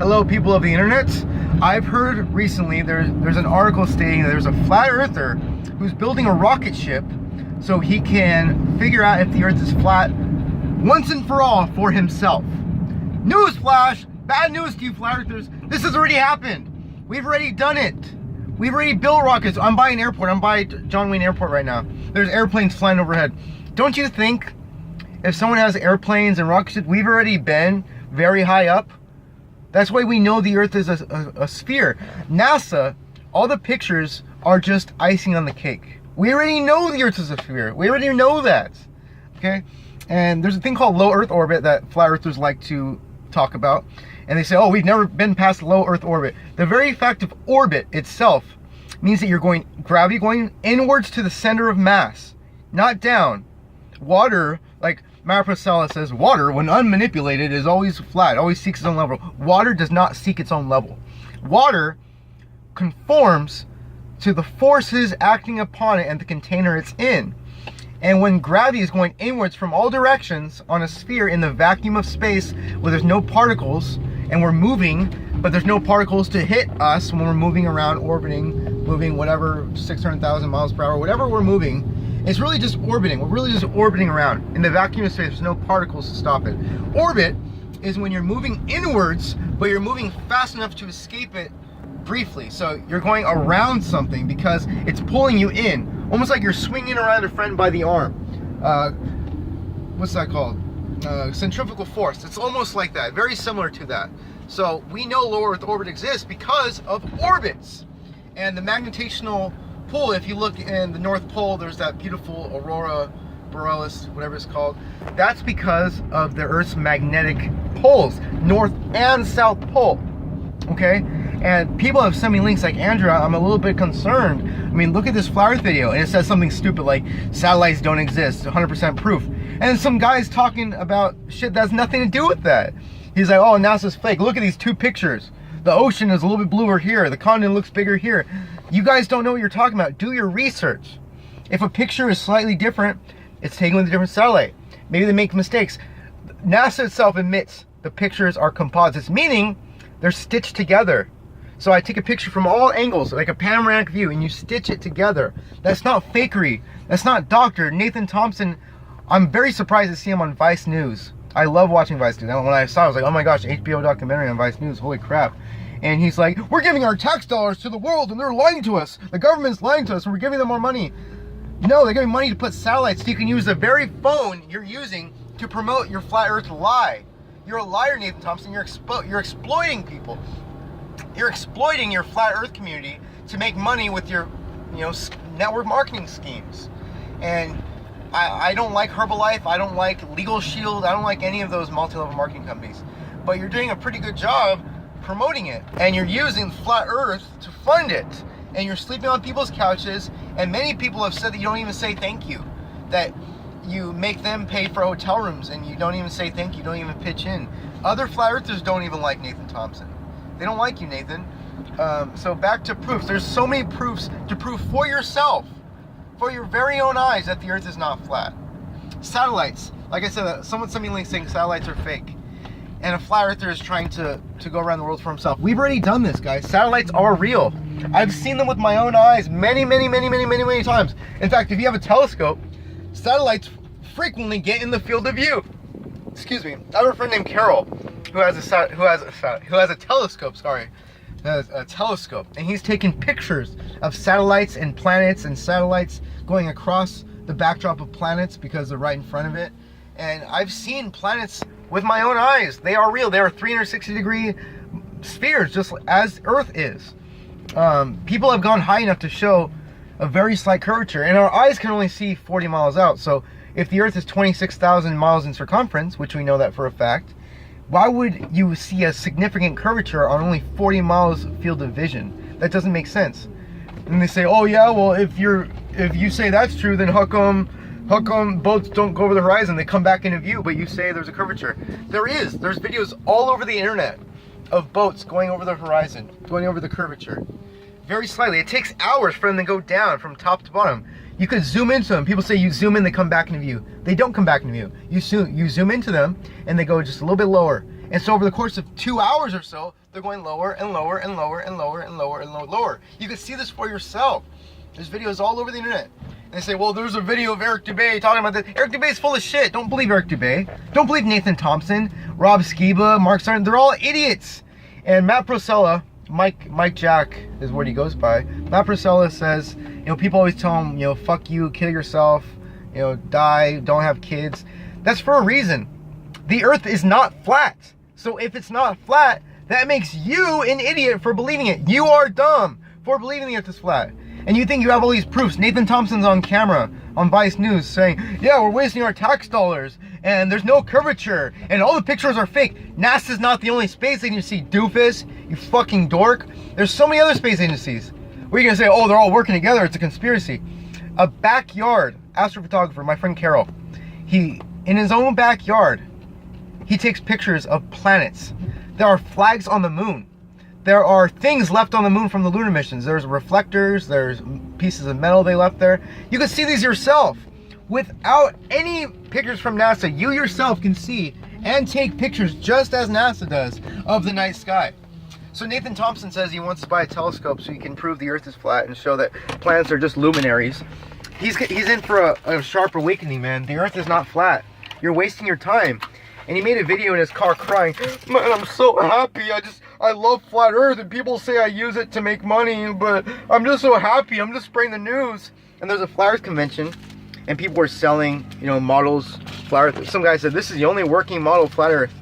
Hello, people of the internet. I've heard recently there's an article stating that there's a flat earther who's building a rocket ship so he can figure out if the earth is flat once and for all for himself. Newsflash, bad news to you flat earthers, this has already happened. We've already done it. We've already built rockets. I'm by an airport. I'm by John Wayne Airport right now. There's airplanes flying overhead. Don't you think if someone has airplanes and rockets, we've already been very high up? That's why we know the earth is a sphere. NASA, all the pictures are just icing on the cake. We already know the earth is a sphere. We already know that, okay? And there's a thing called low earth orbit that flat earthers like to talk about. And they say, oh, we've never been past low earth orbit. The very fact of orbit itself means that you're going, gravity going inwards to the center of mass, not down. Water, like Maria Priscilla says, water, when unmanipulated, is always flat, always seeks its own level. Water does not seek its own level. Water conforms to the forces acting upon it and the container it's in. And when gravity is going inwards from all directions on a sphere in the vacuum of space where there's no particles and we're moving, but there's no particles to hit us when we're moving around, orbiting, moving whatever, 600,000 miles per hour, whatever we're moving, it's really just orbiting. We're really just orbiting around. In the vacuum of space, there's no particles to stop it. Orbit is when you're moving inwards, but you're moving fast enough to escape it briefly. So you're going around something because it's pulling you in. Almost like you're swinging around a friend by the arm. What's that called? Centrifugal force. It's almost like that. Very similar to that. So we know low Earth orbit exists because of orbits. And the magnetational pull, if you look in the North Pole, there's that beautiful aurora borealis, whatever it's called. That's because of the Earth's magnetic poles, North and South Pole. Okay? And people have sent me links like, Andrew, I'm a little bit concerned. I mean, look at this flat Earth video, and it says something stupid like, satellites don't exist, 100% proof. And some guy's talking about shit that has nothing to do with that. He's like, oh, NASA's fake. Look at these two pictures. The ocean is a little bit bluer here. The continent looks bigger here. You guys don't know what you're talking about. Do your research. If a picture is slightly different, it's taken with a different satellite. Maybe they make mistakes. NASA itself admits the pictures are composites, meaning they're stitched together. So I take a picture from all angles, like a panoramic view, and you stitch it together. That's not fakery. That's not Dr. Nathan Thompson. I'm very surprised to see him on Vice News. I love watching Vice News. When I saw it, I was like, oh my gosh, HBO documentary on Vice News, holy crap. And he's like, we're giving our tax dollars to the world and they're lying to us. The government's lying to us and we're giving them more money. No, they're giving money to put satellites so you can use the very phone you're using to promote your flat earth lie. You're a liar, Nathan Thompson. You're exploiting people. You're exploiting your flat earth community to make money with your, network marketing schemes. And I don't like Herbalife. I don't like Legal Shield. I don't like any of those multi-level marketing companies. But you're doing a pretty good job promoting it, and you're using flat earth to fund it, and you're sleeping on people's couches, and many people have said that you don't even say thank you, that you make them pay for hotel rooms and you don't even say thank you, don't even pitch in. Other flat earthers don't even like Nathan Thompson. They don't like you, Nathan. So back to proofs. There's so many proofs to prove for yourself, for your very own eyes, that the earth is not flat. Satellites, like I said, someone sent me links saying satellites are fake. And a flat earther is trying to go around the world for himself. We've already done this, guys. Satellites are real. I've seen them with my own eyes many times. In fact, if you have a telescope, satellites frequently get in the field of view. Excuse me. I have a friend named Carol who has a telescope. Sorry, a telescope, and he's taking pictures of satellites and planets and satellites going across the backdrop of planets because they're right in front of it. And I've seen planets with my own eyes. They are real. They are 360-degree spheres, just as Earth is. People have gone high enough to show a very slight curvature, and our eyes can only see 40 miles out. So if the Earth is 26,000 miles in circumference, which we know that for a fact, why would you see a significant curvature on only 40 miles field of vision? That doesn't make sense. And they say, oh yeah, well, if you say that's true, then how come boats don't go over the horizon? They come back into view, but you say there's a curvature. There's videos all over the internet of boats going over the horizon, going over the curvature. Very slightly. It takes hours for them to go down from top to bottom. You could zoom into them. People say you zoom in, they come back into view. They don't come back into view. You zoom into them and they go just a little bit lower. And so over the course of 2 hours or so, they're going lower and lower and lower and lower and lower and lower. You can see this for yourself. There's videos all over the internet. And they say, well, there's a video of Eric Dubay talking about this. Eric Dubay is full of shit. Don't believe Eric Dubay. Don't believe Nathan Thompson, Rob Skiba, Mark Sarn. They're all idiots. And Matt Prosella, Mike Jack is what he goes by. Matt Prosella says, you know, people always tell him, you know, fuck you, kill yourself, you know, die, don't have kids. That's for a reason. The earth is not flat. So if it's not flat, that makes you an idiot for believing it. You are dumb for believing the earth is flat. And you think you have all these proofs. Nathan Thompson's on camera on Vice News saying, yeah, we're wasting our tax dollars and there's no curvature and all the pictures are fake. NASA's not the only space agency, doofus, you fucking dork. There's so many other space agencies. Where are you gonna say, oh, they're all working together, it's a conspiracy. A backyard astrophotographer, my friend Carol, in his own backyard, he takes pictures of planets. There are flags on the moon. There are things left on the moon from the lunar missions. There's reflectors, there's pieces of metal they left there. You can see these yourself. Without any pictures from NASA, you yourself can see and take pictures just as NASA does of the night sky. So Nathan Thompson says he wants to buy a telescope so he can prove the earth is flat and show that planets are just luminaries. He's in for a sharp awakening, man. The earth is not flat. You're wasting your time. And he made a video in his car crying, man, I'm so happy. I love flat earth and people say I use it to make money, but I'm just so happy. I'm just spreading the news. And there's a flat earth convention and people were selling, you know, models, flat earth. Some guy said, this is the only working model of flat earth.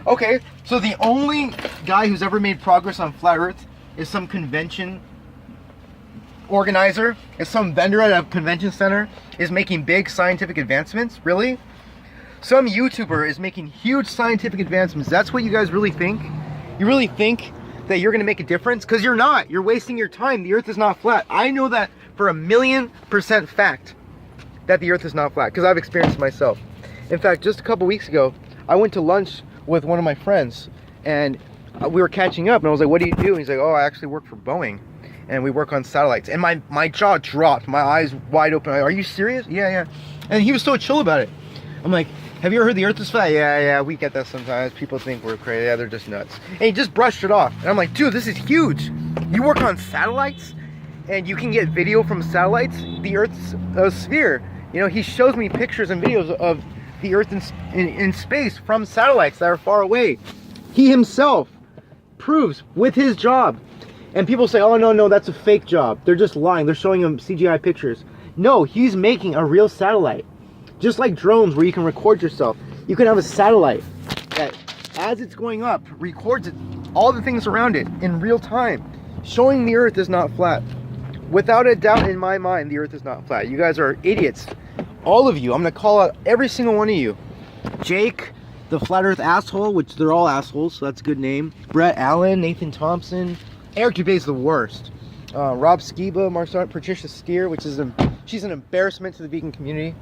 Okay, so the only guy who's ever made progress on flat earth is some convention organizer, is some vendor at a convention center, is making big scientific advancements? Really? Some YouTuber is making huge scientific advancements. That's what you guys really think? You really think that you're gonna make a difference? Because you're not. You're wasting your time. The earth is not flat. I know that for 1,000,000% fact that the earth is not flat because I've experienced it myself. In fact, just a couple weeks ago, I went to lunch with one of my friends and we were catching up and I was like, what do you do? And he's like, oh, I actually work for Boeing and we work on satellites. And my jaw dropped, my eyes wide open. Are you serious? Yeah. And he was so chill about it. I'm like, have you ever heard the earth is flat? Yeah, we get that sometimes. People think we're crazy. Yeah, they're just nuts. And he just brushed it off. And I'm like, dude, this is huge. You work on satellites and you can get video from satellites. The earth's a sphere. You know, he shows me pictures and videos of the earth in space from satellites that are far away. He himself proves with his job. And people say, oh, no, that's a fake job. They're just lying. They're showing him CGI pictures. No, he's making a real satellite. Just like drones where you can record yourself. You can have a satellite that, as it's going up, records it, all the things around it in real time, showing the earth is not flat. Without a doubt in my mind, the earth is not flat. You guys are idiots. All of you. I'm going to call out every single one of you. Jake, the flat earth asshole, which they're all assholes, so that's a good name. Brett Allen, Nathan Thompson. Eric Dubay is the worst. Rob Skiba, Mark Sarn, Patricia Steer, which is she's an embarrassment to the vegan community.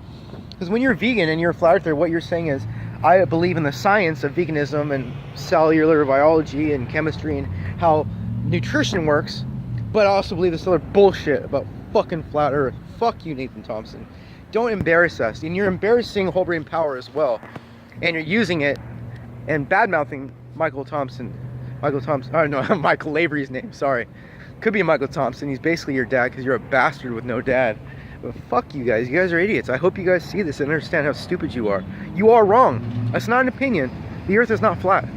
Because when you're vegan and you're a flat earther, what you're saying is, I believe in the science of veganism and cellular biology and chemistry and how nutrition works, but I also believe this other bullshit about fucking flat earth. Fuck you, Nathan Thompson. Don't embarrass us. And you're embarrassing Whole Brain Power as well. And you're using it and bad-mouthing Michael Thompson. I don't know, Michael Lavery's name, sorry. Could be Michael Thompson. He's basically your dad because you're a bastard with no dad. But fuck you guys. You guys are idiots. I hope you guys see this and understand how stupid you are. You are wrong. That's not an opinion. The earth is not flat.